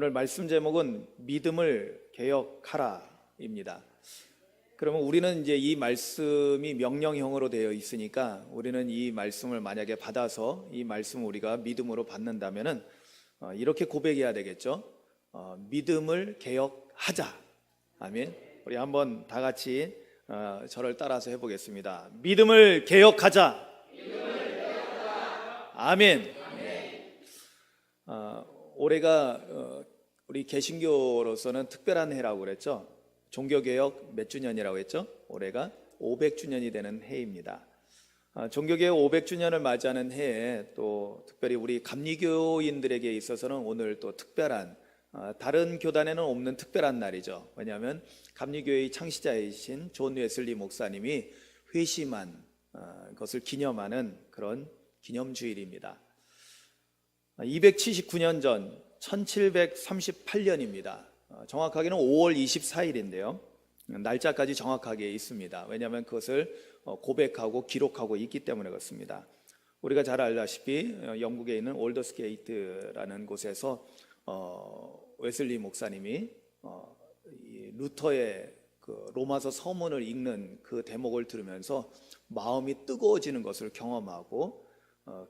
오늘 말씀 제목은 믿음을 개혁하라입니다. 그러면 우리는 이제 이 말씀이 명령형으로 되어 있으니까 우리는 이 말씀을 만약에 받아서 이 말씀을 우리가 믿음으로 받는다면은 이렇게 고백해야 되겠죠. 믿음을 개혁하자. 아멘. 우리 한번 다 같이 저를 따라서 해보겠습니다. 믿음을 개혁하자. 아멘. 올해가 우리 개신교로서는 특별한 해라고 그랬죠. 종교개혁 몇 주년이라고 했죠? 올해가 500주년이 되는 해입니다. 종교개혁 500주년을 맞이하는 해에 또 특별히 우리 감리교인들에게 있어서는 오늘 또 특별한, 다른 교단에는 없는 특별한 날이죠. 왜냐하면 감리교회의 창시자이신 존 웨슬리 목사님이 회심한 것을 기념하는 그런 기념주일입니다. 279년 전 1738년입니다. 정확하게는 5월 24일인데요. 날짜까지 정확하게 있습니다. 왜냐하면 그것을 고백하고 기록하고 있기 때문에 그렇습니다. 우리가 잘 알다시피 영국에 있는 올더스게이트라는 곳에서 웨슬리 목사님이 루터의 그 로마서 서문을 읽는 그 대목을 들으면서 마음이 뜨거워지는 것을 경험하고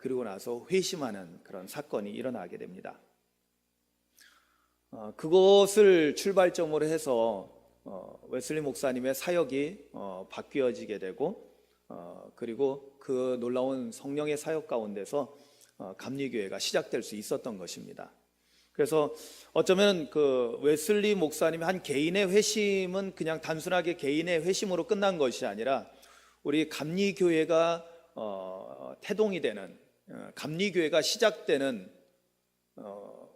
그리고 나서 회심하는 그런 사건이 일어나게 됩니다. 그것을 출발점으로 해서 웨슬리 목사님의 사역이 바뀌어지게 되고 그리고 그 놀라운 성령의 사역 가운데서 감리교회가 시작될 수 있었던 것입니다. 그래서 어쩌면 그 웨슬리 목사님의 한 개인의 회심은 그냥 단순하게 개인의 회심으로 끝난 것이 아니라 우리 감리교회가 태동이 되는, 감리교회가 시작되는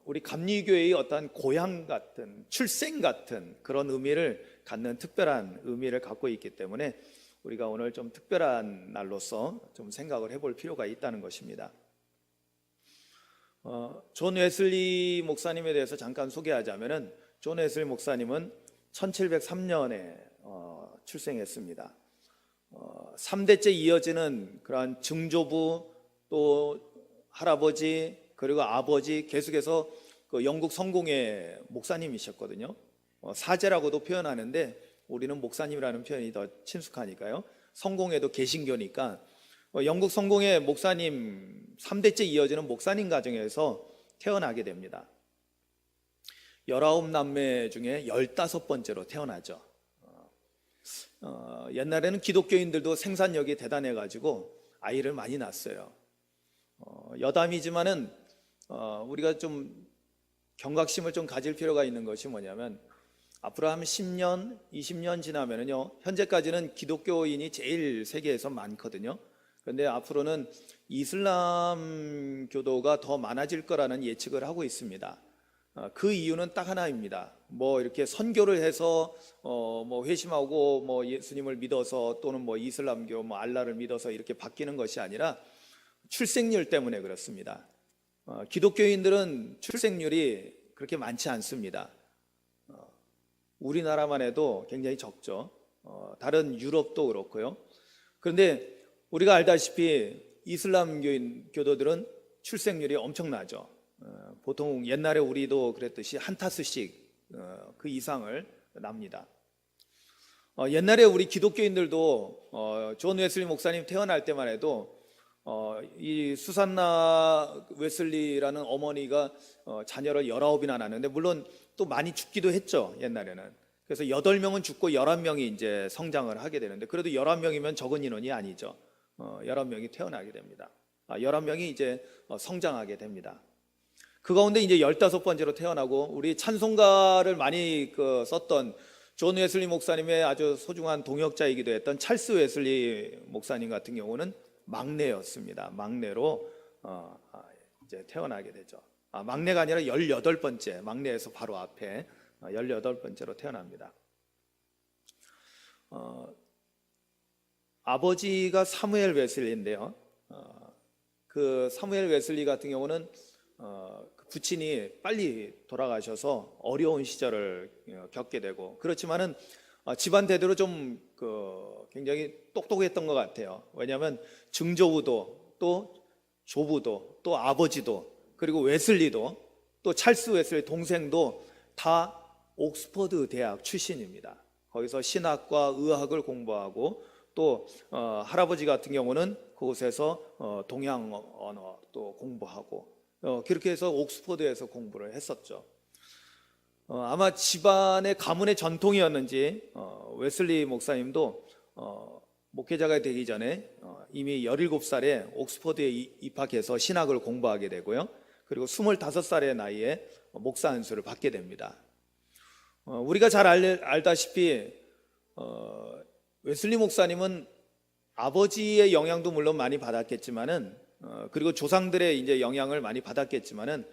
우리 감리교회의 어떠한 고향 같은, 출생 같은 그런 의미를 갖는 특별한 의미를 갖고 있기 때문에 우리가 오늘 좀 특별한 날로서 좀 생각을 해볼 필요가 있다는 것입니다. 존 웨슬리 목사님에 대해서 잠깐 소개하자면은 존 웨슬리 목사님은 1703년에 출생했습니다. 3대째 이어지는 그러한 증조부 또 할아버지 그리고 아버지 계속해서 그 영국 성공회 목사님이셨거든요. 사제라고도 표현하는데 우리는 목사님이라는 표현이 더 친숙하니까요. 성공회도 개신교니까 영국 성공회 목사님 3대째 이어지는 목사님 가정에서 태어나게 됩니다. 19남매 중에 15번째로 태어나죠. 옛날에는 기독교인들도 생산력이 대단해가지고 아이를 많이 낳았어요. 여담이지만은 우리가 좀 경각심을 좀 가질 필요가 있는 것이 뭐냐면 앞으로 한 10년, 20년 지나면은요, 현재까지는 기독교인이 제일 세계에서 많거든요. 그런데 앞으로는 이슬람 교도가 더 많아질 거라는 예측을 하고 있습니다. 그 이유는 딱 하나입니다. 뭐 이렇게 선교를 해서 뭐 회심하고 뭐 예수님을 믿어서 또는 뭐 이슬람교 뭐 알라를 믿어서 이렇게 바뀌는 것이 아니라 출생률 때문에 그렇습니다. 기독교인들은 출생률이 그렇게 많지 않습니다. 우리나라만 해도 굉장히 적죠. 다른 유럽도 그렇고요. 그런데 우리가 알다시피 이슬람교인 교도들은 출생률이 엄청나죠. 보통 옛날에 우리도 그랬듯이 한 타스씩 그 이상을 납니다. 옛날에 우리 기독교인들도 존 웨슬리 목사님 태어날 때만 해도 이 수산나 웨슬리라는 어머니가 자녀를 19이나 낳았는데 물론 또 많이 죽기도 했죠. 옛날에는. 그래서 8명은 죽고 11명이 이제 성장을 하게 되는데 그래도 11명이면 적은 인원이 아니죠. 11명이 태어나게 됩니다. 11명이 이제 성장하게 됩니다. 그 가운데 이제 15번째로 태어나고 우리 찬송가를 많이 썼던 존 웨슬리 목사님의 아주 소중한 동역자이기도 했던 찰스 웨슬리 목사님 같은 경우는 막내였습니다. 막내로 이제 태어나게 되죠. 막내가 아니라 18번째, 막내에서 바로 앞에 18번째로 태어납니다. 아버지가 사무엘 웨슬리인데요. 그 사무엘 웨슬리 같은 경우는 부친이 빨리 돌아가셔서 어려운 시절을 겪게 되고 그렇지만은 집안 대대로 좀 굉장히 똑똑했던 것 같아요. 왜냐하면 증조부도 또 조부도 또 아버지도 그리고 웨슬리도 또 찰스 웨슬리 동생도 다 옥스퍼드 대학 출신입니다. 거기서 신학과 의학을 공부하고 또 할아버지 같은 경우는 그곳에서 동양 언어 또 공부하고 그렇게 해서 옥스퍼드에서 공부를 했었죠. 아마 집안의 가문의 전통이었는지 웨슬리 목사님도 목회자가 되기 전에 이미 17살에 옥스퍼드에 입학해서 신학을 공부하게 되고요. 그리고 25살의 나이에 목사 안수를 받게 됩니다. 우리가 잘 알다시피 웨슬리 목사님은 아버지의 영향도 물론 많이 받았겠지만은 그리고 조상들의 이제 영향을 많이 받았겠지만은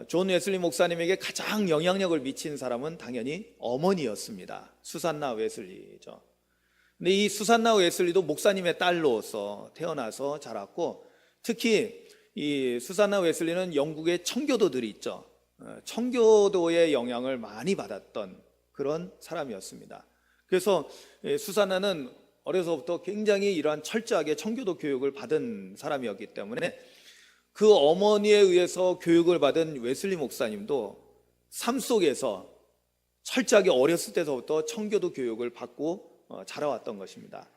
존 웨슬리 목사님에게 가장 영향력을 미친 사람은 당연히 어머니였습니다. 수산나 웨슬리죠. 근데 이 수산나 웨슬리도 목사님의 딸로서 태어나서 자랐고, 특히 이 수산나 웨슬리는 영국의 청교도들이 있죠. 청교도의 영향을 많이 받았던 그런 사람이었습니다. 그래서 수산나는 어려서부터 굉장히 이러한 철저하게 청교도 교육을 받은 사람이었기 때문에 그 어머니에 의해서 교육을 받은 웨슬리 목사님도 삶 속에서 철저하게 어렸을 때부터 청교도 교육을 받고 자라왔던 것입니다.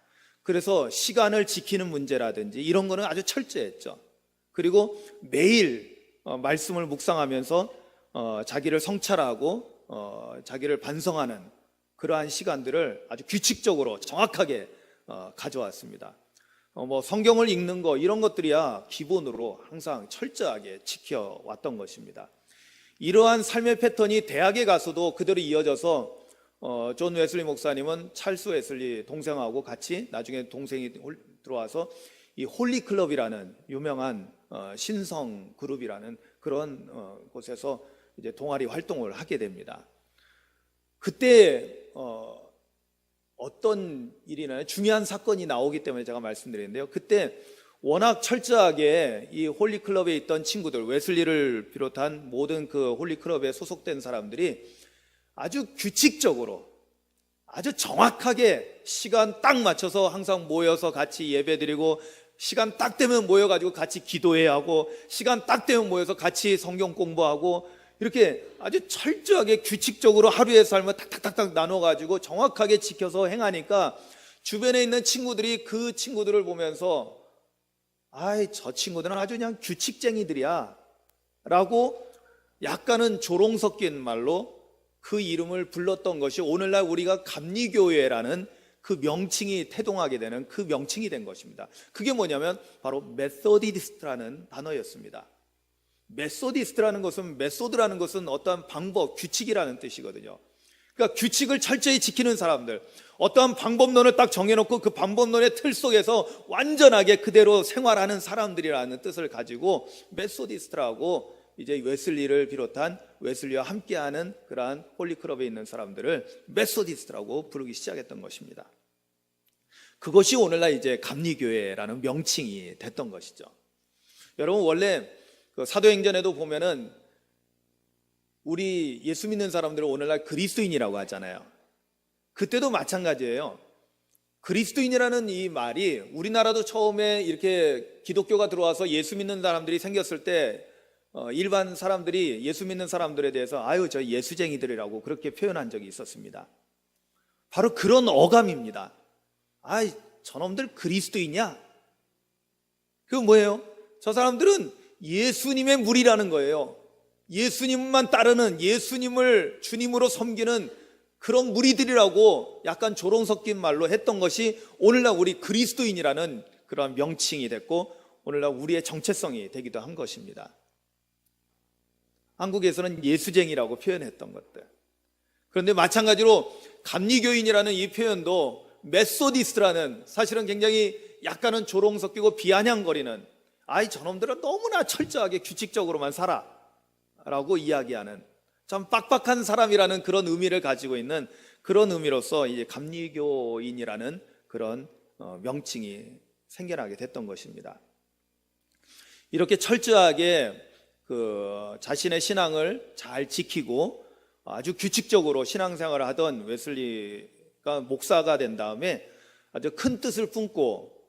그래서 시간을 지키는 문제라든지 이런 거는 아주 철저했죠. 그리고 매일 말씀을 묵상하면서 자기를 성찰하고 자기를 반성하는 그러한 시간들을 아주 규칙적으로 정확하게 가져왔습니다. 성경을 읽는 거 이런 것들이야 기본으로 항상 철저하게 지켜왔던 것입니다. 이러한 삶의 패턴이 대학에 가서도 그대로 이어져서 존 웨슬리 목사님은 찰스 웨슬리 동생하고 같이 나중에 동생이 들어와서 이 홀리 클럽이라는 유명한 신성 그룹이라는 그런 곳에서 이제 동아리 활동을 하게 됩니다. 그때 어떤 일이나 중요한 사건이 나오기 때문에 제가 말씀드리는데요. 그때 워낙 철저하게 이 홀리클럽에 있던 친구들, 웨슬리를 비롯한 모든 그 홀리클럽에 소속된 사람들이 아주 규칙적으로 아주 정확하게 시간 딱 맞춰서 항상 모여서 같이 예배드리고, 시간 딱 되면 모여가지고 같이 기도해야 하고, 시간 딱 되면 모여서 같이 성경 공부하고, 이렇게 아주 철저하게 규칙적으로 하루의 삶을 탁탁탁탁 나눠가지고 정확하게 지켜서 행하니까 주변에 있는 친구들이 그 친구들을 보면서 아이, 저 친구들은 아주 그냥 규칙쟁이들이야 라고 약간은 조롱 섞인 말로 그 이름을 불렀던 것이 오늘날 우리가 감리교회라는 그 명칭이 태동하게 되는 그 명칭이 된 것입니다. 그게 뭐냐면 바로 메소디스트라는 단어였습니다. 메소디스트라는 것은, 메소드라는 것은 어떠한 방법, 규칙이라는 뜻이거든요. 그러니까 규칙을 철저히 지키는 사람들, 어떠한 방법론을 딱 정해놓고 그 방법론의 틀 속에서 완전하게 그대로 생활하는 사람들이라는 뜻을 가지고 메소디스트라고 이제 웨슬리를 비롯한 웨슬리와 함께하는 그러한 홀리클럽에 있는 사람들을 메소디스트라고 부르기 시작했던 것입니다. 그것이 오늘날 이제 감리교회라는 명칭이 됐던 것이죠. 여러분, 원래 그 사도행전에도 보면은 우리 예수 믿는 사람들을 오늘날 그리스도인이라고 하잖아요. 그때도 마찬가지예요. 그리스도인이라는 이 말이 우리나라도 처음에 이렇게 기독교가 들어와서 예수 믿는 사람들이 생겼을 때 일반 사람들이 예수 믿는 사람들에 대해서 아유, 저 예수쟁이들이라고 그렇게 표현한 적이 있었습니다. 바로 그런 어감입니다. 아이, 저놈들 그리스도인이야? 그건 뭐예요? 저 사람들은 예수님의 무리라는 거예요. 예수님만 따르는, 예수님을 주님으로 섬기는 그런 무리들이라고 약간 조롱 섞인 말로 했던 것이 오늘날 우리 그리스도인이라는 그런 명칭이 됐고 오늘날 우리의 정체성이 되기도 한 것입니다. 한국에서는 예수쟁이라고 표현했던 것들. 그런데 마찬가지로 감리교인이라는 이 표현도 메소디스트라는, 사실은 굉장히 약간은 조롱 섞이고 비아냥거리는, 아이, 저놈들은 너무나 철저하게 규칙적으로만 살아 라고 이야기하는 참 빡빡한 사람이라는 그런 의미를 가지고 있는 그런 의미로서 이제 감리교인이라는 그런 명칭이 생겨나게 됐던 것입니다. 이렇게 철저하게 그 자신의 신앙을 잘 지키고 아주 규칙적으로 신앙생활을 하던 웨슬리가 목사가 된 다음에 아주 큰 뜻을 품고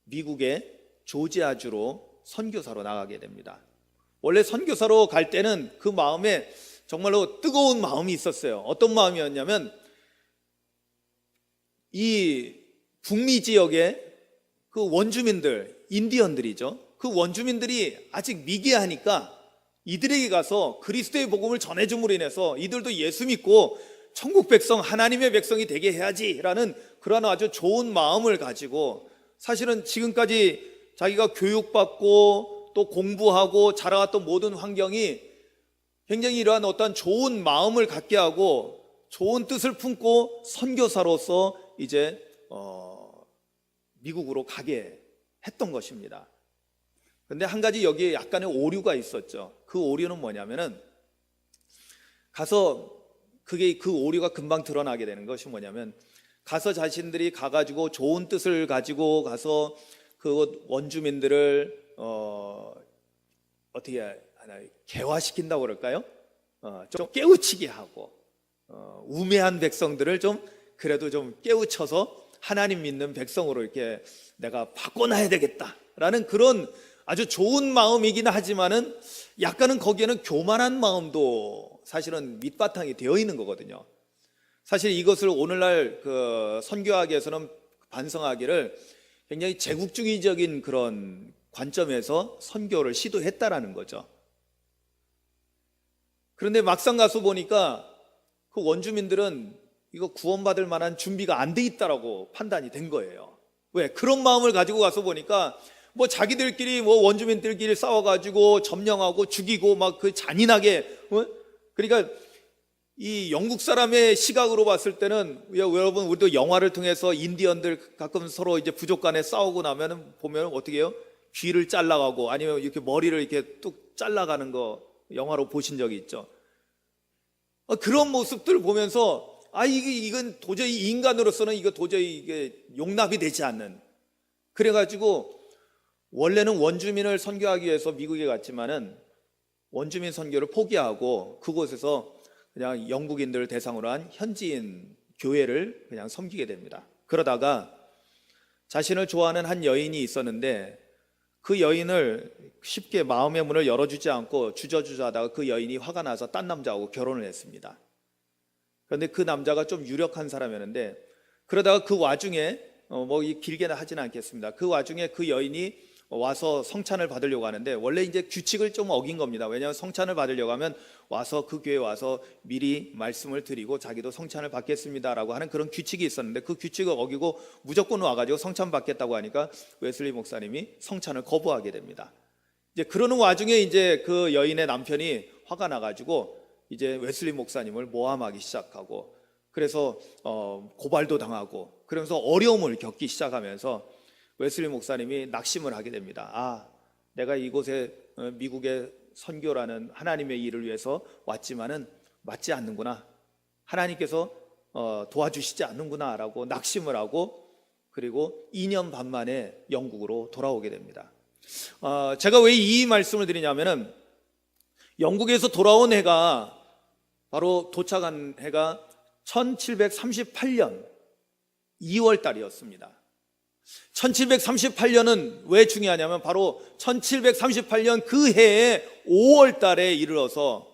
미국의 조지아주로 선교사로 나가게 됩니다. 원래 선교사로 갈 때는 그 마음에 정말로 뜨거운 마음이 있었어요. 어떤 마음이었냐면 이 북미 지역의 그 원주민들, 인디언들이죠. 그 원주민들이 아직 미개하니까 이들에게 가서 그리스도의 복음을 전해줌으로 인해서 이들도 예수 믿고 천국 백성, 하나님의 백성이 되게 해야지라는 그런 아주 좋은 마음을 가지고, 사실은 지금까지 자기가 교육받고 또 공부하고 자라왔던 모든 환경이 굉장히 이러한 어떤 좋은 마음을 갖게 하고 좋은 뜻을 품고 선교사로서 이제 미국으로 가게 했던 것입니다. 그런데 한 가지 여기에 약간의 오류가 있었죠. 그 오류는 뭐냐면은, 가서 그 오류가 금방 드러나게 되는 것이 뭐냐면, 가서 자신들이 가가지고 좋은 뜻을 가지고 가서 그 원주민들을 어떻게 하나 개화시킨다고 그럴까요? 좀 깨우치게 하고 우매한 백성들을 좀 그래도 좀 깨우쳐서 하나님 믿는 백성으로 이렇게 내가 바꿔놔야 되겠다라는 그런 아주 좋은 마음이긴 하지만은 약간은 거기에는 교만한 마음도 사실은 밑바탕이 되어 있는 거거든요. 사실 이것을 오늘날 그 선교학에서는 반성하기를 굉장히 제국주의적인 그런 관점에서 선교를 시도했다라는 거죠. 그런데 막상 가서 보니까 그 원주민들은 이거 구원받을 만한 준비가 안 돼 있다라고 판단이 된 거예요. 왜? 그런 마음을 가지고 가서 보니까 뭐 자기들끼리 뭐 원주민들끼리 싸워가지고 점령하고 죽이고 막 그 잔인하게, 그러니까 이 영국 사람의 시각으로 봤을 때는, 여러분 우리도 영화를 통해서 인디언들 가끔 서로 이제 부족 간에 싸우고 나면은 보면 어떻게 해요? 귀를 잘라가고 아니면 이렇게 머리를 이렇게 뚝 잘라가는 거 영화로 보신 적이 있죠. 그런 모습들을 보면서 이건 도저히 인간으로서는 이거 도저히 이게 용납이 되지 않는. 그래가지고 원래는 원주민을 선교하기 위해서 미국에 갔지만은 원주민 선교를 포기하고 그곳에서 그냥 영국인들을 대상으로 한 현지인 교회를 그냥 섬기게 됩니다. 그러다가 자신을 좋아하는 한 여인이 있었는데 그 여인을 쉽게 마음의 문을 열어주지 않고 주저주저 하다가 그 여인이 화가 나서 딴 남자하고 결혼을 했습니다. 그런데 그 남자가 좀 유력한 사람이었는데, 그러다가 그 와중에 뭐 길게는 하지는 않겠습니다. 그 와중에 그 여인이 와서 성찬을 받으려고 하는데, 원래 이제 규칙을 좀 어긴 겁니다. 왜냐하면 성찬을 받으려고 하면 와서 그 교회에 와서 미리 말씀을 드리고 자기도 성찬을 받겠습니다라고 하는 그런 규칙이 있었는데, 그 규칙을 어기고 무조건 와가지고 성찬 받겠다고 하니까 웨슬리 목사님이 성찬을 거부하게 됩니다. 이제 그러는 와중에 이제 그 여인의 남편이 화가 나가지고 이제 웨슬리 목사님을 모함하기 시작하고, 그래서 고발도 당하고 그러면서 어려움을 겪기 시작하면서 웨슬리 목사님이 낙심을 하게 됩니다. 내가 이곳에 미국의 선교라는 하나님의 일을 위해서 왔지만은 맞지 않는구나, 하나님께서 도와주시지 않는구나 라고 낙심을 하고, 그리고 2년 반 만에 영국으로 돌아오게 됩니다. 제가 왜 이 말씀을 드리냐면은, 영국에서 돌아온 해가 바로 도착한 해가 1738년 2월 달이었습니다. 1738년은 왜 중요하냐면, 바로 1738년 그 해의 5월 달에 이르러서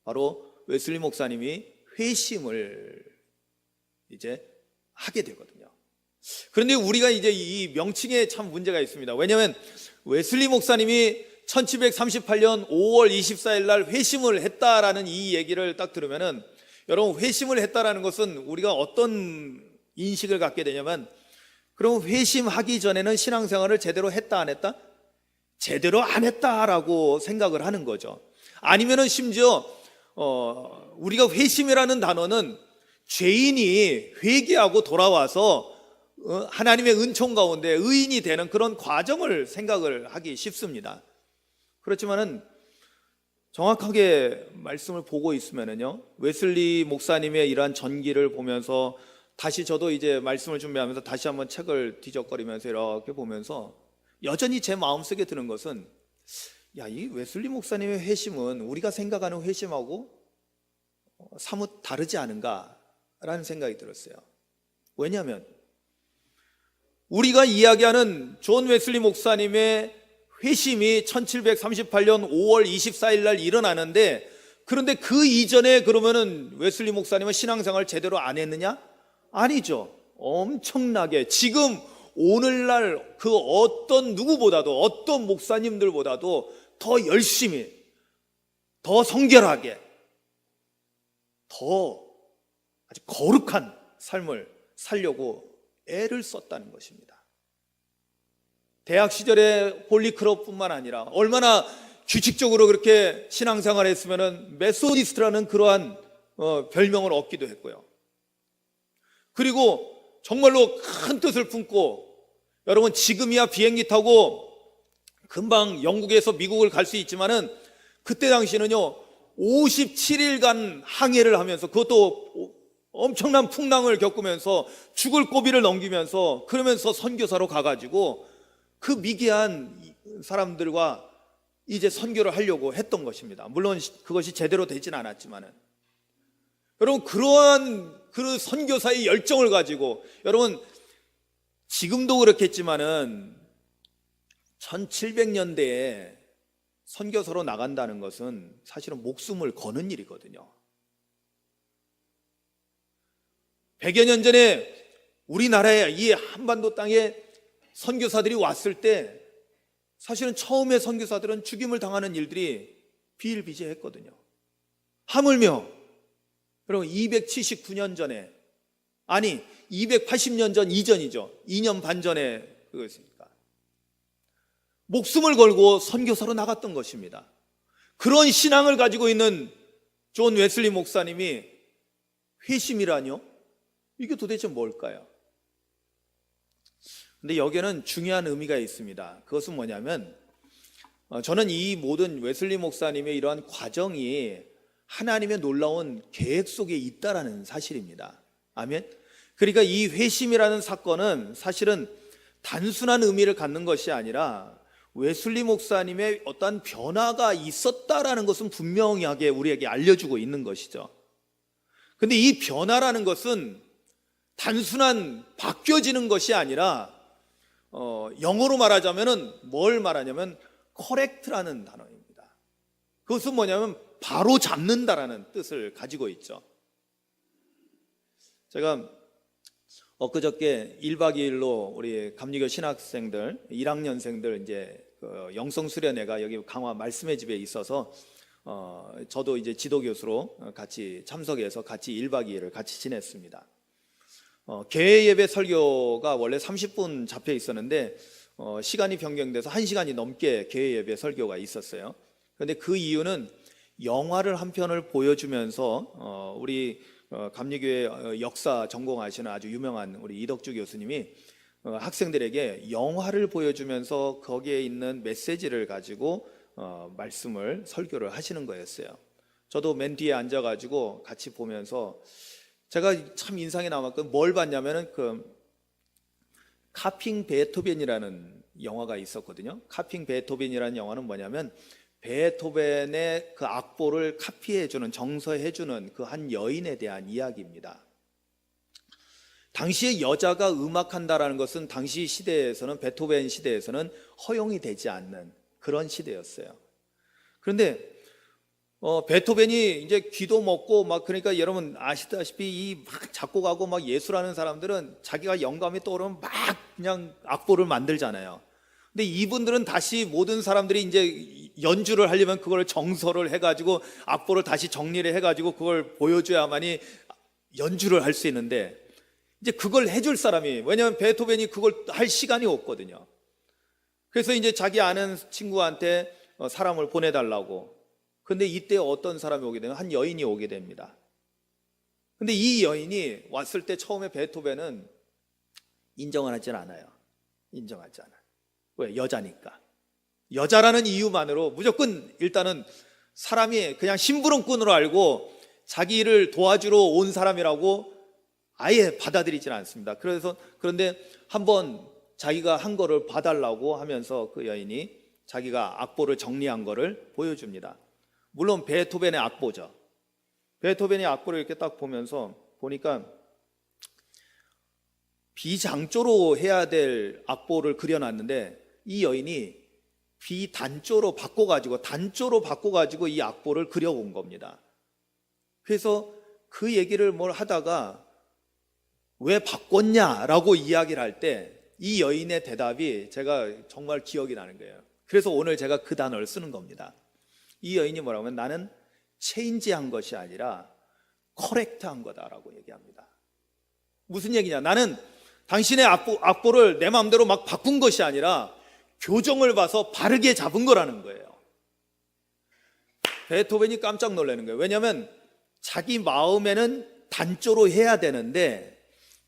바로 웨슬리 목사님이 회심을 이제 하게 되거든요. 그런데 우리가 이제 이 명칭에 참 문제가 있습니다. 왜냐하면 웨슬리 목사님이 1738년 5월 24일 날 회심을 했다라는 이 얘기를 딱 들으면은, 여러분 회심을 했다라는 것은 우리가 어떤 인식을 갖게 되냐면, 그럼 회심하기 전에는 신앙생활을 제대로 했다 안 했다? 제대로 안 했다라고 생각을 하는 거죠. 아니면은 심지어 우리가 회심이라는 단어는 죄인이 회개하고 돌아와서 하나님의 은총 가운데 의인이 되는 그런 과정을 생각을 하기 쉽습니다. 그렇지만은 정확하게 말씀을 보고 있으면은요, 웨슬리 목사님의 이러한 전기를 보면서 다시 저도 이제 말씀을 준비하면서 다시 한번 책을 뒤적거리면서 이렇게 보면서 여전히 제 마음속에 드는 것은, 이 웨슬리 목사님의 회심은 우리가 생각하는 회심하고 사뭇 다르지 않은가라는 생각이 들었어요. 왜냐하면 우리가 이야기하는 존 웨슬리 목사님의 회심이 1738년 5월 24일 날 일어나는데, 그런데 그 이전에 그러면은 웨슬리 목사님은 신앙생활 제대로 안 했느냐? 아니죠. 엄청나게 지금 오늘날 그 어떤 누구보다도, 어떤 목사님들보다도 더 열심히, 더 성결하게, 더 아주 거룩한 삶을 살려고 애를 썼다는 것입니다. 대학 시절에 홀리크럽뿐만 아니라 얼마나 규칙적으로 그렇게 신앙생활을 했으면 메소디스트라는 그러한 별명을 얻기도 했고요. 그리고 정말로 큰 뜻을 품고, 여러분 지금이야 비행기 타고 금방 영국에서 미국을 갈 수 있지만은 그때 당시는요 57일간 항해를 하면서, 그것도 엄청난 풍랑을 겪으면서 죽을 고비를 넘기면서, 그러면서 선교사로 가가지고 그 미개한 사람들과 이제 선교를 하려고 했던 것입니다. 물론 그것이 제대로 되진 않았지만은, 여러분 그러한 그 선교사의 열정을 가지고, 여러분 지금도 그렇겠지만은 1700년대에 선교사로 나간다는 것은 사실은 목숨을 거는 일이거든요. 100여 년 전에 우리나라에, 이 한반도 땅에 선교사들이 왔을 때 사실은 처음에 선교사들은 죽임을 당하는 일들이 비일비재했거든요. 하물며 여러분 279년 전에, 아니 280년 전 이전이죠. 2년 반 전에 그것입니까? 목숨을 걸고 선교사로 나갔던 것입니다. 그런 신앙을 가지고 있는 존 웨슬리 목사님이 회심이라뇨? 이게 도대체 뭘까요? 근데 여기에는 중요한 의미가 있습니다. 그것은 뭐냐면, 저는 이 모든 웨슬리 목사님의 이러한 과정이 하나님의 놀라운 계획 속에 있다라는 사실입니다. 아멘. 그러니까 이 회심이라는 사건은 사실은 단순한 의미를 갖는 것이 아니라 웨슬리 목사님의 어떠한 변화가 있었다라는 것은 분명하게 우리에게 알려주고 있는 것이죠. 근데 이 변화라는 것은 단순한 바뀌어지는 것이 아니라 영어로 말하자면은 뭘 말하냐면 correct라는 단어입니다. 그것은 뭐냐면 바로 잡는다라는 뜻을 가지고 있죠. 제가 엊그저께 1박 2일로 우리 감리교 신학생들 1학년생들 이제 영성 수련회가 여기 강화 말씀의 집에 있어서 저도 이제 지도교수로 같이 참석해서 같이 1박 2일을 같이 지냈습니다. 개회 예배 설교가 원래 30분 잡혀 있었는데 시간이 변경돼서 1시간이 넘게 개회 예배 설교가 있었어요. 그런데 그 이유는 영화를 한 편을 보여주면서 우리 감리교회 역사 전공하시는 아주 유명한 우리 이덕주 교수님이 학생들에게 영화를 보여주면서 거기에 있는 메시지를 가지고 말씀을 설교를 하시는 거였어요. 저도 맨 뒤에 앉아가지고 같이 보면서 제가 참 인상에 남았건 뭘 봤냐면은 그 카핑 베토벤이라는 영화가 있었거든요. 카핑 베토벤이라는 영화는 뭐냐면 베토벤의 그 악보를 카피해주는, 정서해주는 그 한 여인에 대한 이야기입니다. 당시에 여자가 음악한다라는 것은 당시 시대에서는, 베토벤 시대에서는 허용이 되지 않는 그런 시대였어요. 그런데 베토벤이 이제 귀도 먹고 막, 그러니까 여러분 아시다시피 이 막 작곡하고 막 예술하는 사람들은 자기가 영감이 떠오르면 막 그냥 악보를 만들잖아요. 근데 이분들은 다시 모든 사람들이 이제 연주를 하려면 그걸 정서를 해가지고 악보를 다시 정리를 해가지고 그걸 보여줘야만이 연주를 할 수 있는데, 이제 그걸 해줄 사람이, 왜냐하면 베토벤이 그걸 할 시간이 없거든요. 그래서 이제 자기 아는 친구한테 사람을 보내달라고. 근데 이때 어떤 사람이 오게 되면 한 여인이 오게 됩니다. 근데 이 여인이 왔을 때 처음에 베토벤은 인정을 하진 않아요. 인정하지 않아요. 왜? 여자니까. 여자라는 이유만으로 무조건 일단은 사람이 그냥 심부름꾼으로 알고 자기 일을 도와주러 온 사람이라고 아예 받아들이지는 않습니다. 그런데 한번 자기가 한 거를 봐달라고 하면서 그 여인이 자기가 악보를 정리한 거를 보여줍니다. 물론 베토벤의 악보죠. 베토벤의 악보를 이렇게 딱 보면서 보니까 비장조로 해야 될 악보를 그려놨는데 이 여인이 비단조로 바꿔가지고 이 악보를 그려온 겁니다. 그래서 그 얘기를 뭘 하다가 왜 바꿨냐라고 이야기를 할 때 이 여인의 대답이 제가 정말 기억이 나는 거예요. 그래서 오늘 제가 그 단어를 쓰는 겁니다. 이 여인이 뭐라고 하면 나는 체인지한 것이 아니라 커렉트한 거다라고 얘기합니다. 무슨 얘기냐? 나는 당신의 악보를 내 마음대로 막 바꾼 것이 아니라 교정을 봐서 바르게 잡은 거라는 거예요. 베토벤이 깜짝 놀라는 거예요. 왜냐하면 자기 마음에는 단조로 해야 되는데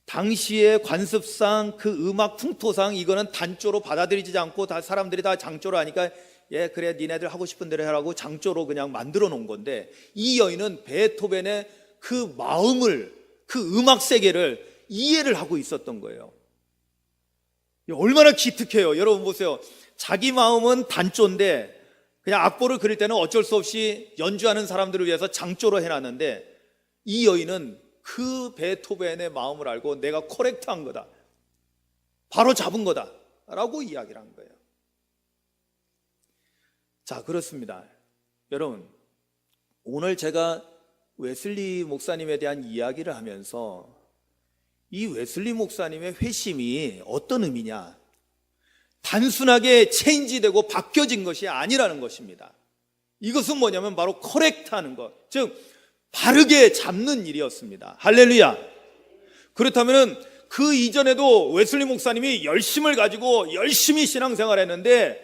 당시의 관습상 그 음악 풍토상 이거는 단조로 받아들이지 않고 다 사람들이 다 장조로 하니까 예 그래 니네들 하고 싶은 대로 해라고 장조로 그냥 만들어 놓은 건데 이 여인은 베토벤의 그 마음을 그 음악 세계를 이해를 하고 있었던 거예요. 얼마나 기특해요. 여러분 보세요. 자기 마음은 단조인데 그냥 악보를 그릴 때는 어쩔 수 없이 연주하는 사람들을 위해서 장조로 해놨는데 이 여인은 그 베토벤의 마음을 알고 내가 코렉트한 거다, 바로 잡은 거다 라고 이야기를 한 거예요. 자, 그렇습니다. 여러분, 오늘 제가 웨슬리 목사님에 대한 이야기를 하면서 이 웨슬리 목사님의 회심이 어떤 의미냐, 단순하게 체인지되고 바뀌어진 것이 아니라는 것입니다. 이것은 뭐냐면 바로 커렉트하는 것, 즉 바르게 잡는 일이었습니다. 할렐루야. 그렇다면 그 이전에도 웨슬리 목사님이 열심을 가지고 열심히 신앙생활을 했는데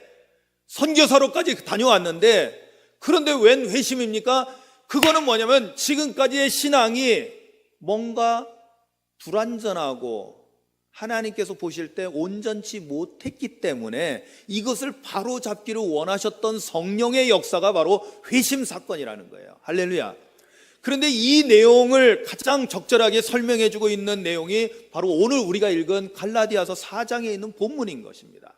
선교사로까지 다녀왔는데 그런데 웬 회심입니까? 그거는 뭐냐면 지금까지의 신앙이 뭔가 불완전하고 하나님께서 보실 때 온전치 못했기 때문에 이것을 바로 잡기를 원하셨던 성령의 역사가 바로 회심 사건이라는 거예요. 할렐루야. 그런데 이 내용을 가장 적절하게 설명해 주고 있는 내용이 바로 오늘 우리가 읽은 갈라디아서 4장에 있는 본문인 것입니다.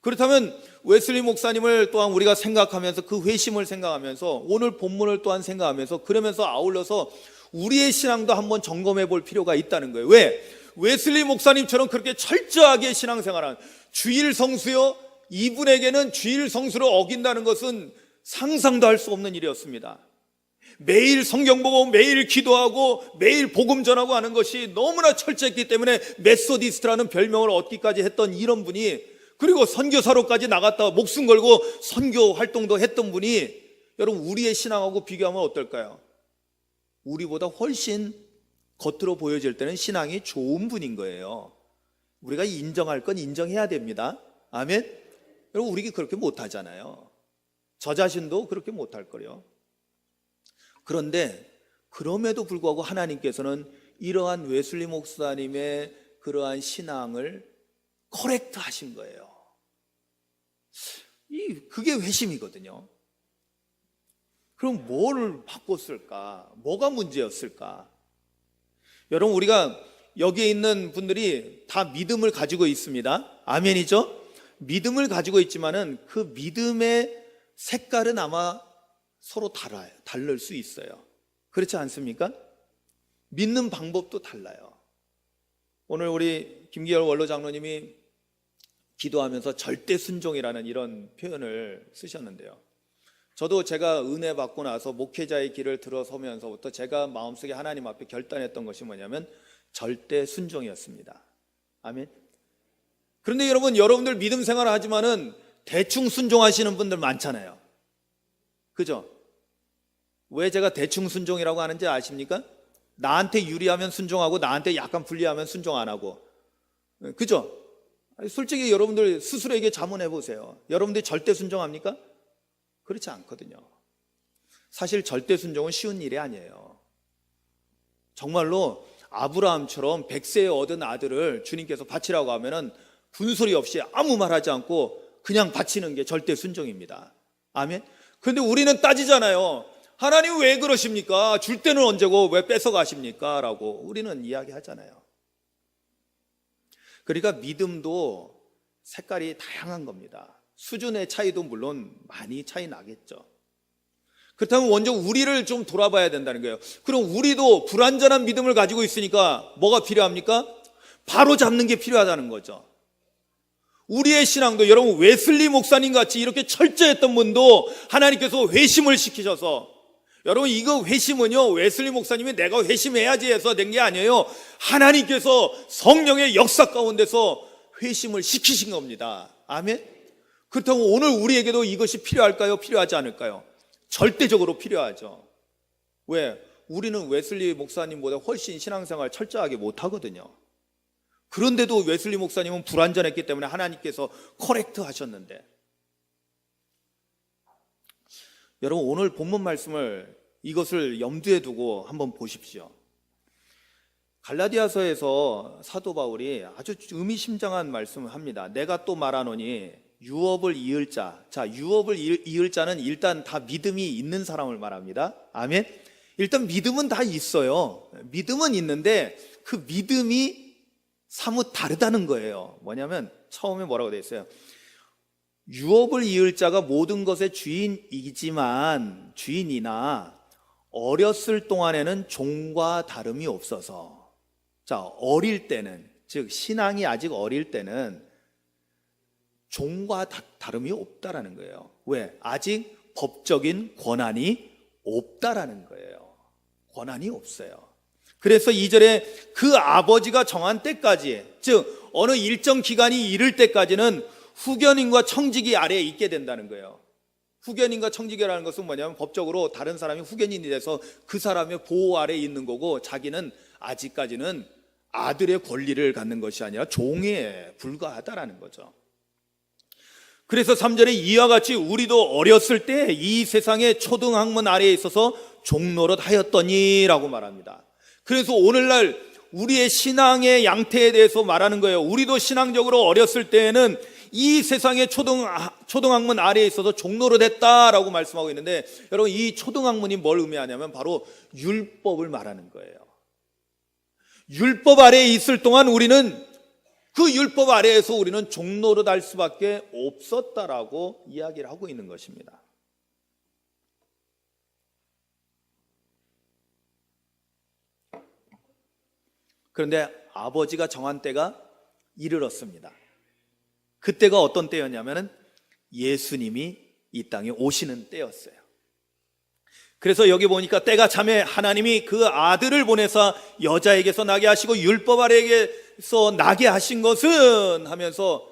그렇다면 웨슬리 목사님을 또한 우리가 생각하면서 그 회심을 생각하면서 오늘 본문을 또한 생각하면서 그러면서 아울러서 우리의 신앙도 한번 점검해 볼 필요가 있다는 거예요. 왜? 웨슬리 목사님처럼 그렇게 철저하게 신앙생활한 주일 성수요, 이분에게는 주일 성수를 어긴다는 것은 상상도 할 수 없는 일이었습니다. 매일 성경 보고 매일 기도하고 매일 복음 전하고 하는 것이 너무나 철저했기 때문에 메소디스트라는 별명을 얻기까지 했던 이런 분이, 그리고 선교사로까지 나갔다 목숨 걸고 선교 활동도 했던 분이, 여러분 우리의 신앙하고 비교하면 어떨까요? 우리보다 훨씬 겉으로 보여질 때는 신앙이 좋은 분인 거예요. 우리가 인정할 건 인정해야 됩니다. 아멘. 여러분 우리 그렇게 못하잖아요. 저 자신도 그렇게 못할 거예요. 그런데 그럼에도 불구하고 하나님께서는 이러한 웨슬리 목사님의 그러한 신앙을 커렉트 하신 거예요. 그게 회심이거든요. 그럼 뭘 바꿨을까? 뭐가 문제였을까? 여러분 우리가 여기에 있는 분들이 다 믿음을 가지고 있습니다. 아멘이죠? 믿음을 가지고 있지만은 그 믿음의 색깔은 아마 서로 다를 수 있어요. 그렇지 않습니까? 믿는 방법도 달라요. 오늘 우리 김기열 원로 장로님이 기도하면서 절대 순종이라는 이런 표현을 쓰셨는데요. 저도 제가 은혜 받고 나서 목회자의 길을 들어서면서부터 제가 마음속에 하나님 앞에 결단했던 것이 뭐냐면 절대 순종이었습니다. 아멘. 그런데 여러분들 믿음 생활을 하지만은 대충 순종하시는 분들 많잖아요. 그죠? 왜 제가 대충 순종이라고 하는지 아십니까? 나한테 유리하면 순종하고 나한테 약간 불리하면 순종 안 하고. 그죠? 솔직히 여러분들 스스로에게 자문해 보세요. 여러분들이 절대 순종합니까? 그렇지 않거든요. 사실 절대 순종은 쉬운 일이 아니에요. 정말로 아브라함처럼 100세에 얻은 아들을 주님께서 바치라고 하면은 군소리 없이 아무 말하지 않고 그냥 바치는 게 절대 순종입니다. 아멘. 그런데 우리는 따지잖아요. 하나님 왜 그러십니까? 줄 때는 언제고 왜 뺏어 가십니까? 라고 우리는 이야기하잖아요. 그러니까 믿음도 색깔이 다양한 겁니다. 수준의 차이도 물론 많이 차이 나겠죠. 그렇다면 먼저 우리를 좀 돌아봐야 된다는 거예요. 그럼 우리도 불완전한 믿음을 가지고 있으니까 뭐가 필요합니까? 바로 잡는 게 필요하다는 거죠. 우리의 신앙도 여러분 웨슬리 목사님 같이 이렇게 철저했던 분도 하나님께서 회심을 시키셔서, 여러분 이거 회심은요 웨슬리 목사님이 내가 회심해야지 해서 된 게 아니에요. 하나님께서 성령의 역사 가운데서 회심을 시키신 겁니다. 아멘. 그렇다고 오늘 우리에게도 이것이 필요할까요? 필요하지 않을까요? 절대적으로 필요하죠. 왜? 우리는 웨슬리 목사님보다 훨씬 신앙생활 철저하게 못하거든요. 그런데도 웨슬리 목사님은 불완전했기 때문에 하나님께서 커렉트 하셨는데, 여러분 오늘 본문 말씀을 이것을 염두에 두고 한번 보십시오. 갈라디아서에서 사도 바울이 아주 의미심장한 말씀을 합니다. 내가 또 말하노니 유업을 이을 자. 자, 유업을 이을 자는 일단 다 믿음이 있는 사람을 말합니다. 아멘. 일단 믿음은 다 있어요. 믿음은 있는데 그 믿음이 사뭇 다르다는 거예요. 뭐냐면 처음에 뭐라고 되어 있어요? 유업을 이을 자가 모든 것의 주인이지만 주인이나 어렸을 동안에는 종과 다름이 없어서. 자, 어릴 때는, 즉 신앙이 아직 어릴 때는 종과 다름이 없다라는 거예요. 왜? 아직 법적인 권한이 없다라는 거예요. 권한이 없어요. 그래서 2절에 그 아버지가 정한 때까지, 즉 어느 일정 기간이 이를 때까지는 후견인과 청지기 아래에 있게 된다는 거예요. 후견인과 청지기라는 것은 뭐냐면 법적으로 다른 사람이 후견인이 돼서 그 사람의 보호 아래에 있는 거고, 자기는 아직까지는 아들의 권리를 갖는 것이 아니라 종에 불과하다라는 거죠. 그래서 3절에 이와 같이 우리도 어렸을 때 이 세상의 초등학문 아래에 있어서 종노릇 하였더니라고 말합니다. 그래서 오늘날 우리의 신앙의 양태에 대해서 말하는 거예요. 우리도 신앙적으로 어렸을 때에는 이 세상의 초등학문 아래에 있어서 종노릇 했다라고 말씀하고 있는데, 여러분 이 초등학문이 뭘 의미하냐면 바로 율법을 말하는 거예요. 율법 아래에 있을 동안 우리는 그 율법 아래에서 우리는 종노릇 할 수밖에 없었다라고 이야기를 하고 있는 것입니다. 그런데 아버지가 정한 때가 이르렀습니다. 그때가 어떤 때였냐면 예수님이 이 땅에 오시는 때였어요. 그래서 여기 보니까 때가 차매 하나님이 그 아들을 보내사 여자에게서 나게 하시고 율법 아래에서 나게 하신 것은 하면서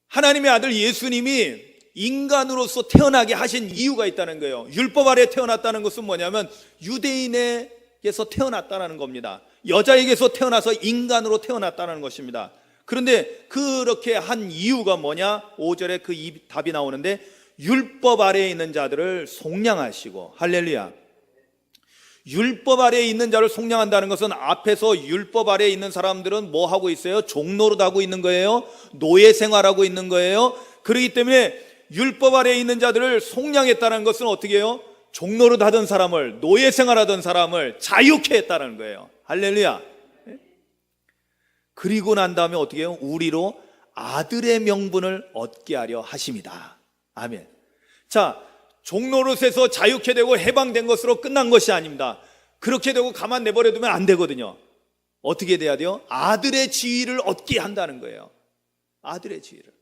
하나님의 아들 예수님이 인간으로서 태어나게 하신 이유가 있다는 거예요. 율법 아래에 태어났다는 것은 뭐냐면 유대인에게서 태어났다는 겁니다. 여자에게서 태어나서 인간으로 태어났다는 것입니다. 그런데 그렇게 한 이유가 뭐냐? 5절에 그 답이 나오는데 율법 아래에 있는 자들을 속량하시고, 할렐루야. 율법 아래에 있는 자를 속량한다는 것은 앞에서 율법 아래에 있는 사람들은 뭐 하고 있어요? 종노릇하고 있는 거예요. 노예 생활하고 있는 거예요. 그렇기 때문에 율법 아래에 있는 자들을 속량했다는 것은 어떻게 해요? 종노릇 하던 사람을, 노예 생활하던 사람을 자유케 했다는 거예요. 할렐루야. 그리고 난 다음에 어떻게 해요? 우리로 아들의 명분을 얻게 하려 하심이다. 아멘. 자, 종노릇에서 자유케 되고 해방된 것으로 끝난 것이 아닙니다. 그렇게 되고 가만 내버려 두면 안 되거든요. 어떻게 돼야 돼요? 아들의 지위를 얻게 한다는 거예요. 아들의 지위를.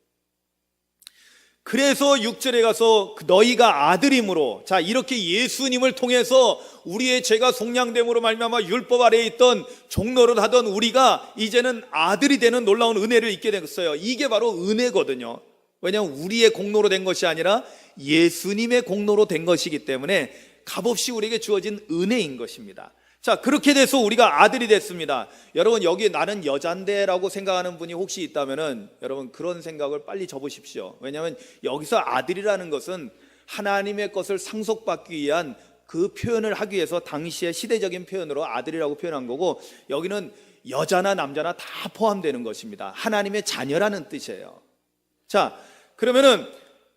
그래서 6절에 가서 너희가 아들임으로, 자, 이렇게 예수님을 통해서 우리의 죄가 속량됨으로 말미암아 율법 아래에 있던 종노릇 하던 우리가 이제는 아들이 되는 놀라운 은혜를 입게 됐어요. 이게 바로 은혜거든요. 왜냐하면 우리의 공로로 된 것이 아니라 예수님의 공로로 된 것이기 때문에 값없이 우리에게 주어진 은혜인 것입니다. 자, 그렇게 돼서 우리가 아들이 됐습니다. 여러분 여기 나는 여잔데라고 생각하는 분이 혹시 있다면은 여러분 그런 생각을 빨리 접으십시오. 왜냐하면 여기서 아들이라는 것은 하나님의 것을 상속받기 위한 그 표현을 하기 위해서 당시의 시대적인 표현으로 아들이라고 표현한 거고, 여기는 여자나 남자나 다 포함되는 것입니다. 하나님의 자녀라는 뜻이에요. 자, 그러면은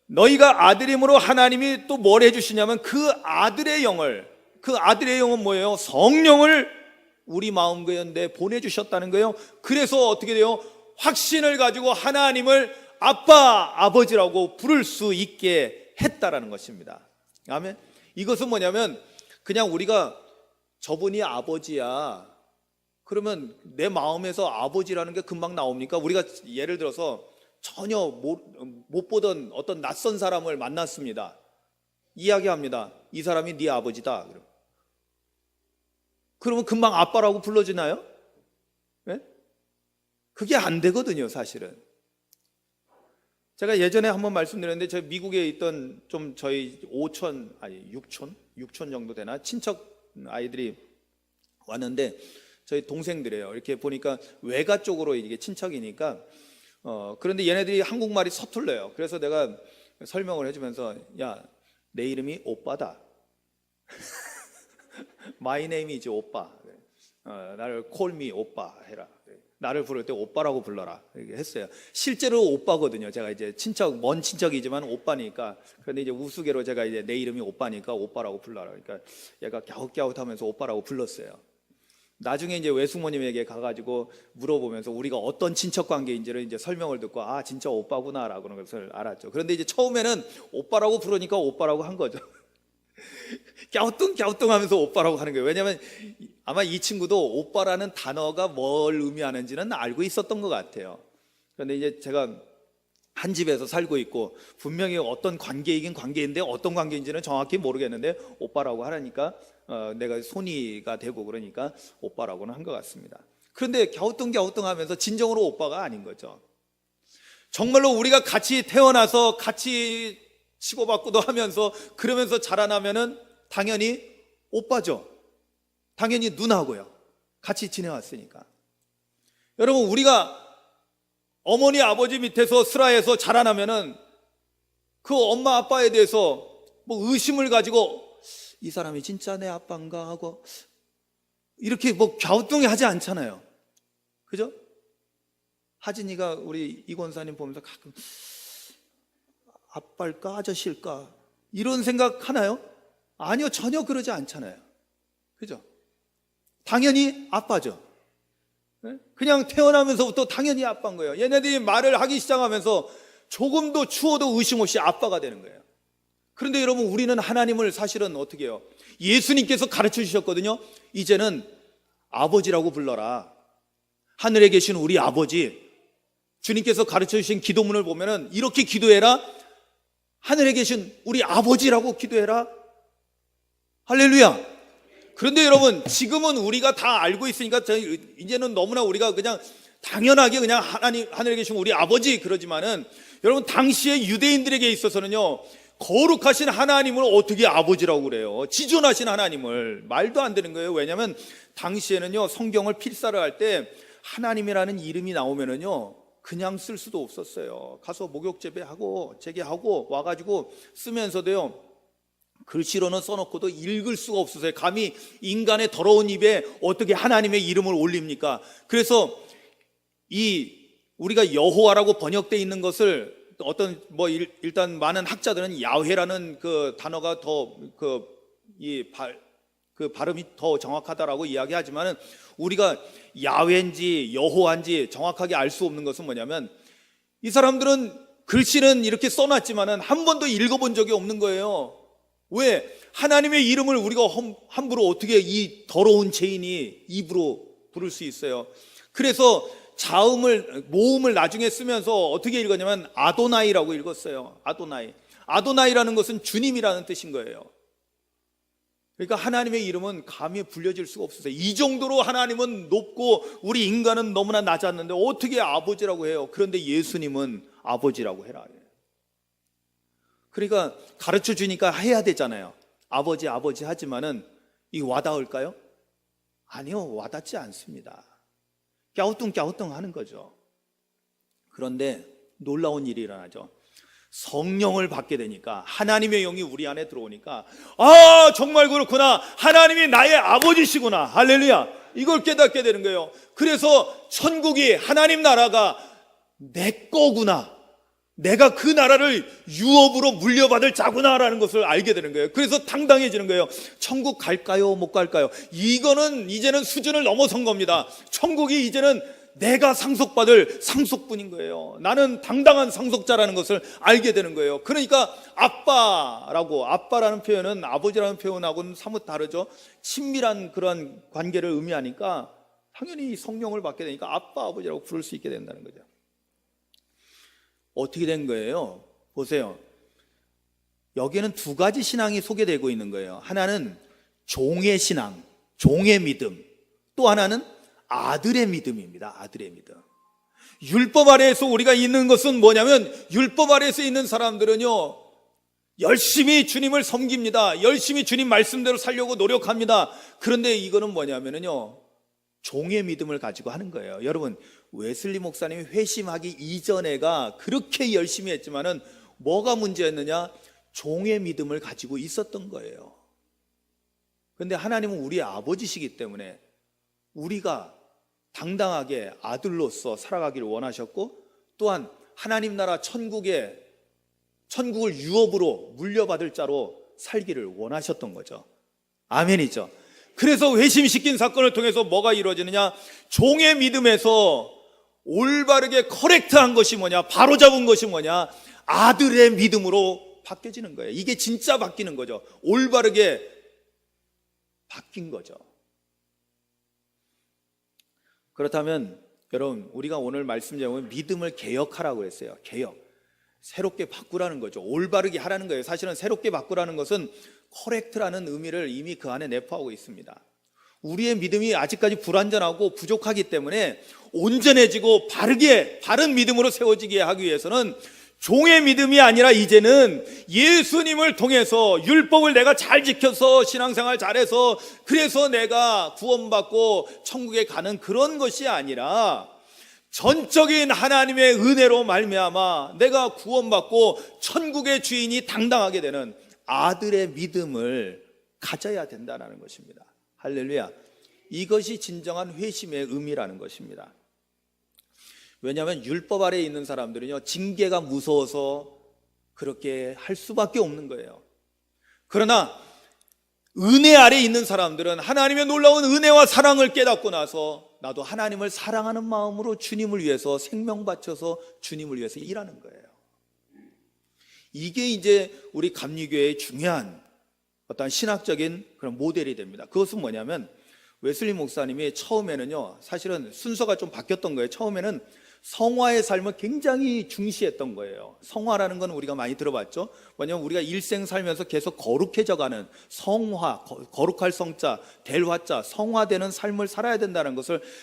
너희가 아들임으로 하나님이 또 뭘 해주시냐면 그 아들의 영을, 그 아들의 영은 뭐예요? 성령을 우리 마음 가운데 보내주셨다는 거예요. 그래서 어떻게 돼요? 확신을 가지고 하나님을 아빠, 아버지라고 부를 수 있게 했다라는 것입니다. 아멘. 이것은 뭐냐면 그냥 우리가 저분이 아버지야, 그러면 내 마음에서 아버지라는 게 금방 나옵니까? 우리가 예를 들어서 전혀 못 보던 어떤 낯선 사람을 만났습니다. 이야기합니다. 이 사람이 네 아버지다. 그러면 금방 아빠라고 불러주나요? 네? 그게 안 되거든요, 사실은. 제가 예전에 한번 말씀드렸는데, 저희 미국에 있던 좀 저희 6촌 정도 되나 친척 아이들이 왔는데, 저희 동생들이에요. 이렇게 보니까 외가 쪽으로 이게 친척이니까, 그런데 얘네들이 한국말이 서툴러요. 그래서 내가 설명을 해주면서, 야, 내 이름이 오빠다. My name is 오빠. 나를 call me 오빠 해라. 나를 부를 때 오빠라고 불러라. 이렇게 했어요. 실제로 오빠거든요. 제가 이제 먼 친척이지만 오빠니까. 그런데 이제 우스개로 제가 이제 내 이름이 오빠니까 오빠라고 불러라. 그러니까 얘가 갸웃갸웃하면서 오빠라고 불렀어요. 나중에 이제 외숙모님에게 가가지고 물어보면서 우리가 어떤 친척 관계인지를 이제 설명을 듣고, 아, 진짜 오빠구나라고 하는 것을 알았죠. 그런데 이제 처음에는 오빠라고 부르니까 오빠라고 한 거죠. 갸우뚱 하면서 오빠라고 하는 거예요. 왜냐하면 아마 이 친구도 오빠라는 단어가 뭘 의미하는지는 알고 있었던 것 같아요. 그런데 이제 제가 한 집에서 살고 있고 분명히 어떤 관계이긴 관계인데 어떤 관계인지는 정확히 모르겠는데 오빠라고 하라니까 내가 손이가 되고 그러니까 오빠라고는 한 것 같습니다. 그런데 갸우뚱 하면서 진정으로 오빠가 아닌 거죠. 정말로 우리가 같이 태어나서 같이 치고받고도 하면서 그러면서 자라나면은 당연히 오빠죠. 당연히 누나고요. 같이 지내왔으니까. 여러분, 우리가 어머니 아버지 밑에서 슬하에서 자라나면은 그 엄마 아빠에 대해서 뭐 의심을 가지고 이 사람이 진짜 내 아빠인가 하고 이렇게 뭐 갸우뚱해 하지 않잖아요. 그죠? 하진이가 우리 이 권사님 보면서 가끔 아빠일까 아저씨일까 이런 생각 하나요? 아니요, 전혀 그러지 않잖아요. 그죠? 당연히 아빠죠. 그냥 태어나면서부터 당연히 아빠인 거예요. 얘네들이 말을 하기 시작하면서 조금도 추워도 의심 없이 아빠가 되는 거예요. 그런데 여러분, 우리는 하나님을 사실은 어떻게 해요? 예수님께서 가르쳐 주셨거든요. 이제는 아버지라고 불러라. 하늘에 계신 우리 아버지. 주님께서 가르쳐 주신 기도문을 보면은 이렇게 기도해라. 하늘에 계신 우리 아버지라고 기도해라. 할렐루야. 그런데 여러분, 지금은 우리가 다 알고 있으니까 이제는 너무나 우리가 그냥 당연하게 그냥 하늘에 계신 우리 아버지 그러지만은, 여러분, 당시에 유대인들에게 있어서는요, 거룩하신 하나님을 어떻게 아버지라고 그래요? 지존하신 하나님을. 말도 안 되는 거예요. 왜냐하면 당시에는요, 성경을 필사를 할 때 하나님이라는 이름이 나오면은요, 그냥 쓸 수도 없었어요. 가서 목욕 재배하고 재개하고 와가지고 쓰면서도요, 글씨로는 써놓고도 읽을 수가 없었어요. 감히 인간의 더러운 입에 어떻게 하나님의 이름을 올립니까? 그래서 우리가 여호와라고 번역되어 있는 것을 일단 많은 학자들은 야훼라는 그 단어가 더 발음이 더 정확하다라고 이야기하지만은, 우리가 야훼인지 여호와인지 정확하게 알 수 없는 것은 뭐냐면, 이 사람들은 글씨는 이렇게 써놨지만은 한 번도 읽어본 적이 없는 거예요. 왜? 하나님의 이름을 우리가 함부로 어떻게 이 더러운 죄인이 입으로 부를 수 있어요? 그래서 모음을 나중에 쓰면서 어떻게 읽었냐면 아도나이라고 읽었어요. 아도나이라는 것은 주님이라는 뜻인 거예요. 그러니까 하나님의 이름은 감히 불려질 수가 없었어요. 이 정도로 하나님은 높고 우리 인간은 너무나 낮았는데 어떻게 아버지라고 해요? 그런데 예수님은 아버지라고 해라. 그러니까 가르쳐 주니까 해야 되잖아요. 아버지 하지만은 이게 와닿을까요? 아니요, 와닿지 않습니다. 갸우뚱 하는 거죠. 그런데 놀라운 일이 일어나죠. 성령을 받게 되니까, 하나님의 영이 우리 안에 들어오니까, 아, 정말 그렇구나, 하나님이 나의 아버지시구나, 할렐루야, 이걸 깨닫게 되는 거예요. 그래서 천국이, 하나님 나라가 내 거구나, 내가 그 나라를 유업으로 물려받을 자구나라는 것을 알게 되는 거예요. 그래서 당당해지는 거예요. 천국 갈까요? 못 갈까요? 이거는 이제는 수준을 넘어선 겁니다. 천국이 이제는 내가 상속받을 상속분인 거예요. 나는 당당한 상속자라는 것을 알게 되는 거예요. 그러니까 아빠라는 표현은 아버지라는 표현하고는 사뭇 다르죠. 친밀한 그런 관계를 의미하니까 당연히 성령을 받게 되니까 아빠, 아버지라고 부를 수 있게 된다는 거죠. 어떻게 된 거예요? 보세요. 여기에는 두 가지 신앙이 소개되고 있는 거예요. 하나는 종의 신앙, 종의 믿음. 또 하나는 아들의 믿음입니다. 아들의 믿음. 율법 아래에서 우리가 있는 것은 뭐냐면, 율법 아래에서 있는 사람들은요, 열심히 주님을 섬깁니다. 열심히 주님 말씀대로 살려고 노력합니다. 그런데 이거는 뭐냐면요, 종의 믿음을 가지고 하는 거예요. 여러분, 웨슬리 목사님이 회심하기 이전에가 그렇게 열심히 했지만은 뭐가 문제였느냐? 종의 믿음을 가지고 있었던 거예요. 그런데 하나님은 우리의 아버지시기 때문에 우리가 당당하게 아들로서 살아가기를 원하셨고, 또한 하나님 나라 천국을 유업으로 물려받을 자로 살기를 원하셨던 거죠. 아멘이죠. 그래서 회심시킨 사건을 통해서 뭐가 이루어지느냐? 종의 믿음에서 올바르게 커렉트한 것이 뭐냐? 바로잡은 것이 뭐냐? 아들의 믿음으로 바뀌어지는 거예요. 이게 진짜 바뀌는 거죠. 올바르게 바뀐 거죠. 그렇다면 여러분, 우리가 오늘 말씀 제목은 믿음을 개혁하라고 했어요. 개혁. 새롭게 바꾸라는 거죠. 올바르게 하라는 거예요. 사실은 새롭게 바꾸라는 것은 커렉트라는 의미를 이미 그 안에 내포하고 있습니다. 우리의 믿음이 아직까지 불완전하고 부족하기 때문에 온전해지고 바른 믿음으로 세워지게 하기 위해서는 종의 믿음이 아니라 이제는 예수님을 통해서 율법을 내가 잘 지켜서 신앙생활 잘해서 그래서 내가 구원받고 천국에 가는 그런 것이 아니라 전적인 하나님의 은혜로 말미암아 내가 구원받고 천국의 주인이 당당하게 되는 아들의 믿음을 가져야 된다는 것입니다. 할렐루야. 이것이 진정한 회심의 의미라는 것입니다. 왜냐하면 율법 아래에 있는 사람들은요, 징계가 무서워서 그렇게 할 수밖에 없는 거예요. 그러나 은혜 아래에 있는 사람들은 하나님의 놀라운 은혜와 사랑을 깨닫고 나서 나도 하나님을 사랑하는 마음으로 주님을 위해서 생명 바쳐서 주님을 위해서 일하는 거예요. 이게 이제 우리 감리교회의 중요한 어떤 신학적인 그런 모델이 됩니다. 그것은 뭐냐면, 웨슬리 목사님이 처음에는요, 사실은 순서가 좀 바뀌었던 거예요. 처음에는 성화의 삶을 굉장히 중시했던 거예요. 성화라는 건 우리가 많이 들어봤죠. 뭐냐면 우리가 일생 살면서 계속 거룩해져가는 성화, 거룩할 성자, 될 화자, 성화되는 삶을 살아야 된다는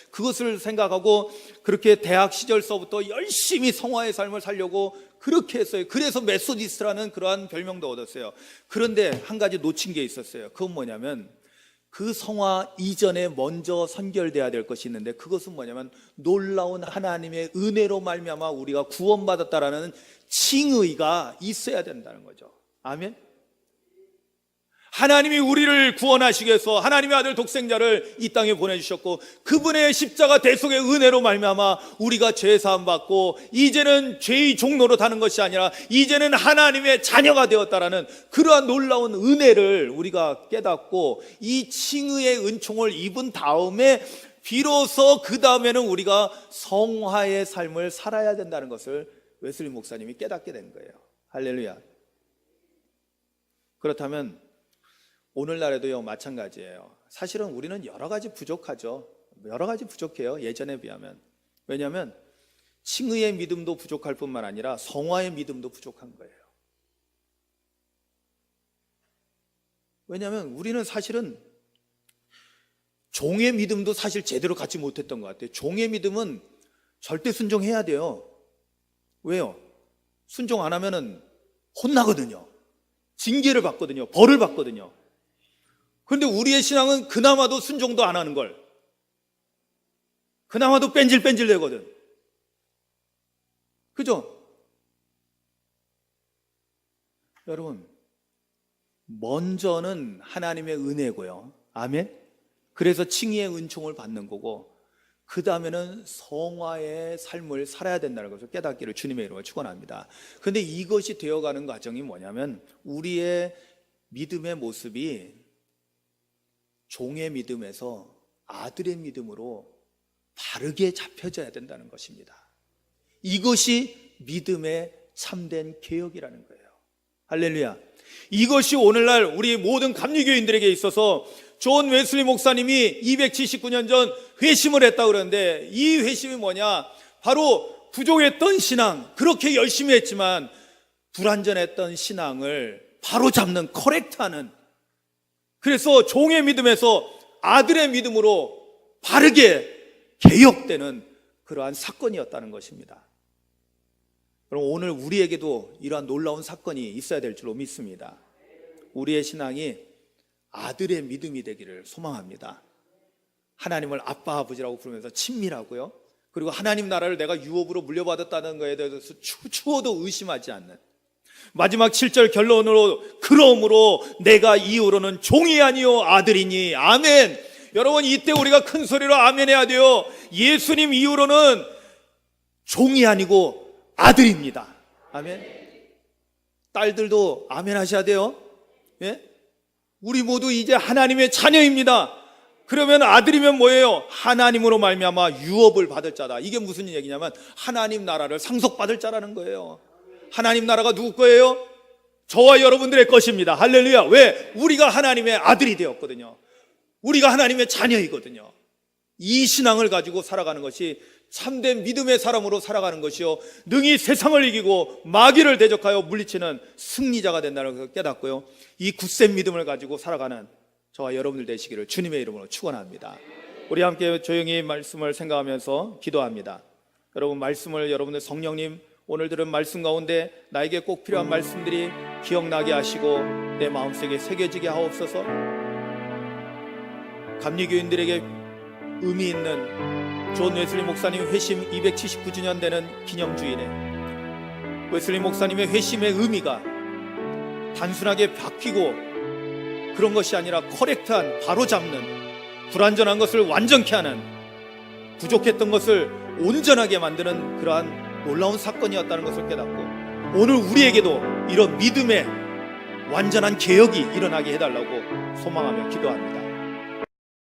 그것을 생각하고 그렇게 대학 시절서부터 열심히 성화의 삶을 살려고 그렇게 했어요. 그래서 메소디스트라는 그러한 별명도 얻었어요. 그런데 한 가지 놓친 게 있었어요. 그건 뭐냐면, 그 성화 이전에 먼저 선결돼야 될 것이 있는데, 그것은 뭐냐면 놀라운 하나님의 은혜로 말미암아 우리가 구원받았다라는 칭의가 있어야 된다는 거죠. 아멘. 하나님이 우리를 구원하시기 위해서 하나님의 아들 독생자를 이 땅에 보내주셨고, 그분의 십자가 대속의 은혜로 말미암아 우리가 죄 사함 받고 이제는 죄의 종로로 타는 것이 아니라 이제는 하나님의 자녀가 되었다라는 그러한 놀라운 은혜를 우리가 깨닫고 이 칭의의 은총을 입은 다음에 비로소 그 다음에는 우리가 성화의 삶을 살아야 된다는 것을 웨슬리 목사님이 깨닫게 된 거예요. 할렐루야. 그렇다면 오늘날에도요, 마찬가지예요. 사실은 우리는 여러 가지 부족하죠. 여러 가지 부족해요, 예전에 비하면. 왜냐하면 칭의의 믿음도 부족할 뿐만 아니라 성화의 믿음도 부족한 거예요. 왜냐하면 우리는 사실은 종의 믿음도 사실 제대로 갖지 못했던 것 같아요. 종의 믿음은 절대 순종해야 돼요. 왜요? 순종 안 하면은 혼나거든요. 징계를 받거든요. 벌을 받거든요. 그런데 우리의 신앙은 그나마도 순종도 안 하는 걸, 그나마도 뺀질뺀질 되거든. 그죠? 여러분, 먼저는 하나님의 은혜고요. 아멘. 그래서 칭의의 은총을 받는 거고, 그 다음에는 성화의 삶을 살아야 된다는 것을 깨닫기를 주님의 이름으로 축원합니다. 그런데 이것이 되어가는 과정이 뭐냐면, 우리의 믿음의 모습이 종의 믿음에서 아들의 믿음으로 바르게 잡혀져야 된다는 것입니다. 이것이 믿음의 참된 개혁이라는 거예요. 할렐루야. 이것이 오늘날 우리 모든 감리교인들에게 있어서 존 웨슬리 목사님이 279년 전 회심을 했다고 그러는데, 이 회심이 뭐냐? 바로 부족했던 신앙, 그렇게 열심히 했지만 불완전했던 신앙을 바로잡는, 커렉트하는, 그래서 종의 믿음에서 아들의 믿음으로 바르게 개혁되는 그러한 사건이었다는 것입니다. 그럼 오늘 우리에게도 이러한 놀라운 사건이 있어야 될 줄로 믿습니다. 우리의 신앙이 아들의 믿음이 되기를 소망합니다. 하나님을 아빠 아버지라고 부르면서 친밀하고요, 그리고 하나님 나라를 내가 유업으로 물려받았다는 것에 대해서 추호도 의심하지 않는, 마지막 7절 결론으로 그러므로 내가 이후로는 종이 아니요 아들이니. 아멘. 여러분, 이때 우리가 큰 소리로 아멘 해야 돼요. 예수님 이후로는 종이 아니고 아들입니다. 아멘. 딸들도 아멘 하셔야 돼요. 예? 우리 모두 이제 하나님의 자녀입니다. 그러면 아들이면 뭐예요? 하나님으로 말미암아 유업을 받을 자다. 이게 무슨 얘기냐면 하나님 나라를 상속받을 자라는 거예요. 하나님 나라가 누구 거예요? 저와 여러분들의 것입니다. 할렐루야. 왜? 우리가 하나님의 아들이 되었거든요. 우리가 하나님의 자녀이거든요. 이 신앙을 가지고 살아가는 것이 참된 믿음의 사람으로 살아가는 것이요, 능히 세상을 이기고 마귀를 대적하여 물리치는 승리자가 된다는 것을 깨닫고요, 이 굳센 믿음을 가지고 살아가는 저와 여러분들 되시기를 주님의 이름으로 축원합니다. 우리 함께 조용히 말씀을 생각하면서 기도합니다. 여러분, 말씀을 여러분들 성령님 오늘 들은 말씀 가운데 나에게 꼭 필요한 말씀들이 기억나게 하시고 내 마음속에 새겨지게 하옵소서. 감리교인들에게 의미 있는 존 웨슬리 목사님 회심 279주년 되는 기념주일에 웨슬리 목사님의 회심의 의미가 단순하게 바뀌고 그런 것이 아니라 커렉트한, 바로잡는, 불완전한 것을 완전케 하는, 부족했던 것을 온전하게 만드는 그러한 놀라운 사건이었다는 것을 깨닫고 오늘 우리에게도 이런 믿음의 완전한 개혁이 일어나게 해달라고 소망하며 기도합니다.